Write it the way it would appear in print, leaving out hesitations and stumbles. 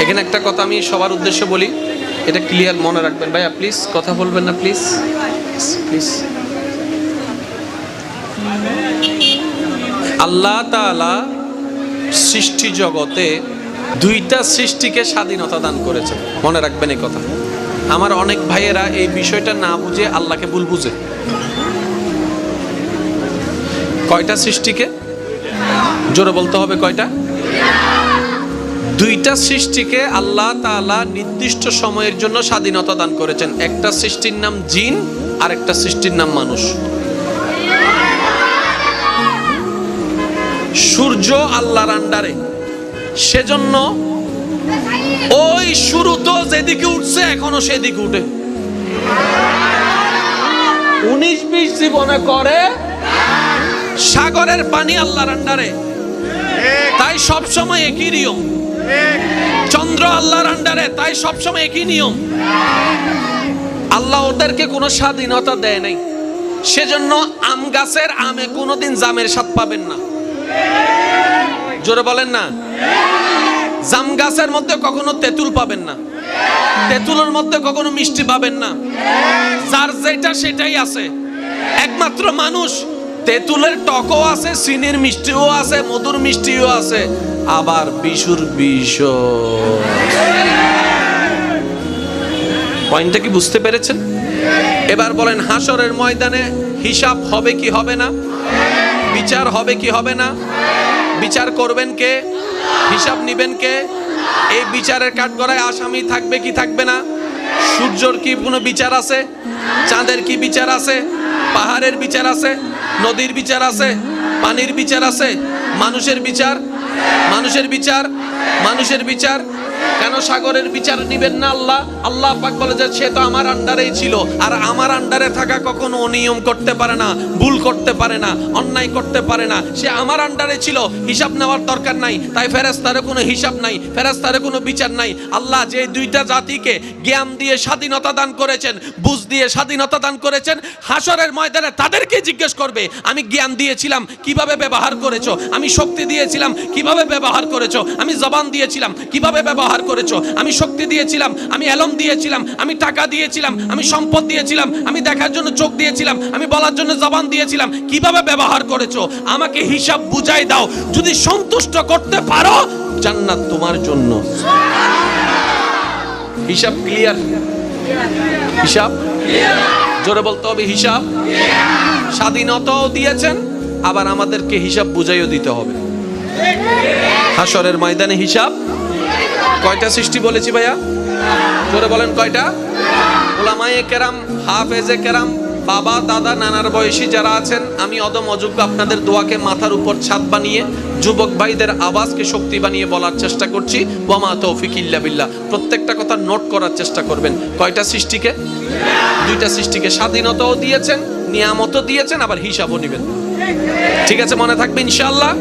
এখানে একটা কথা আমি সবার উদ্দেশ্যে বলি, এটা ক্লিয়ার মনে রাখবেন ভাইয়া, প্লিজ কথা বলবেন না, প্লিজ প্লিজ। আল্লাহ তাআলা সৃষ্টি জগতে দুইটা সৃষ্টিকে স্বাধীনতা দান করেছেন, মনে রাখবেন এই কথা। আমার অনেক ভাইয়েরা এই বিষয়টা না বুঝে আল্লাহকে ভুল বুঝে। কয়টা সৃষ্টিকে? জোরে বলতে হবে, কয়টা? দুইটা সৃষ্টিকে আল্লাহ তাআলা নির্দিষ্ট সময়ের জন্য স্বাধীনতা দান করেছেন। একটা সৃষ্টির নাম জিন, আর একটা সৃষ্টির নাম মানুষ। সূর্য আল্লাহর আন্ডারে, সেজন্য ওই শুরু তো যেদিকে উঠছে এখনো সেদিকে উঠে। 19-20 জীবনে করে সাগরের পানি আল্লাহর আন্ডারে, তাই সব সময় একই নিয়ম। চন্দ্র আল্লাহর আন্ডারে, তাই সব সময় একই নিয়ম। আল্লাহ ওদেরকে কোনো স্বাধীনতা দেয় নাই, সেজন্য আম গাছের আমে কোনোদিন জামের স্বাদ পাবেন না। জোরে বলেন না। জাম গাছের মধ্যে কখনো তেঁতুল পাবেন না, তেঁতুলের মধ্যে কখনো মিষ্টি পাবেন না। যার যেটা সেটাই আছে। একমাত্র মানুষ তেঁতুলের টকও আছে, চিনির মিষ্টিও আছে, মধুর মিষ্টিও আছে, আবার বিশুর বিষ। পয়েন্টটা কি বুঝতে পেরেছেন? এবার বলেন, হাসরের ময়দানে হিসাব হবে কি হবে না? বিচার হবে কি হবে না? বিচার করবেন কে? হিসাব নিবেন কে? এই বিচারের কাঠগড়ায় আসামি থাকবে কি থাকবে না? সূর্যর কি কোনো বিচার আছে? চাঁদের কি বিচার আছে? পাহাড়ের বিচার আছে? নদীর বিচার আছে? পানির বিচার আছে? মানুষের বিচার? মানুষের বিচার? মানুষের বিচার কেন সাগরের বিচার নিবেন না আল্লাহ? আল্লাহ পাক বলে যে সে তো আমার আন্ডারেই ছিল, আর আমার আন্ডারে থাকা কখনো অনিয়ম করতে পারে না, ভুল করতে পারে না, অন্যায় করতে পারে না। সে আমার আন্ডারে ছিল, হিসাব নেওয়ার দরকার নাই। তাই ফেরেশতারে কোনো হিসাব নাই, ফেরেশতারে কোনো বিচার নাই। আল্লাহ যে দুইটা জাতিকে জ্ঞান দিয়ে স্বাধীনতা দান করেছেন, বুঝ দিয়ে স্বাধীনতা দান করেছেন, হাসরের ময়দানে তাদেরকে জিজ্ঞেস করবে, আমি জ্ঞান দিয়েছিলাম কিভাবে ব্যবহার করেছো? আমি শক্তি দিয়েছিলাম কিভাবে ব্যবহার করেছো? আমি জবান দিয়েছিলাম কিভাবে ব্যবহার করেছো? আমি শক্তি দিয়েছিলাম, আমি এলম দিয়েছিলাম, আমি টাকা দিয়েছিলাম, আমি সম্পদ দিয়েছিলাম, আমি দেখার জন্য চোখ দিয়েছিলাম, আমি বলার জন্য জবান দিয়েছিলাম, কিভাবে ব্যবহার করেছো? আমাকে হিসাব বুঝাই দাও। যদি সন্তুষ্ট করতে পারো, জান্নাত তোমার জন্য। হিসাব ক্লিয়ার? হিসাব জোরে বলতে হবে, হিসাব। স্বাধীনতাও দিয়েছেন, আবার আমাদেরকে হিসাব বুঝাইও দিতে হবে। হাসরের ময়দানে হিসাব। কয়টা সৃষ্টি বলেছি ভাইয়া? জোরে বলেন, কয়টা? উলামায়ে কেরাম, হাফেজে কেরাম, বাবা দাদা নানার বয়সী যারা আছেন, আমি অদম অযোগ্য আপনাদের দোয়াকে মাথার উপর ছাদ বানিয়ে, যুবক ভাইদের আওয়াজকে শক্তি বানিয়ে বলার চেষ্টা করছি। ওয়ামা তৌফিক ইল্লা বিল্লাহ। প্রত্যেকটা কথা নোট করার চেষ্টা করবেন। কয়টা সৃষ্টিকে? দুইটা সৃষ্টিকে স্বাধীনতাও দিয়েছেন, নিয়ামতও দিয়েছেন, আবার হিসাবও নেবেন। ঠিক আছে, মনে থাকবে ইনশাআল্লাহ।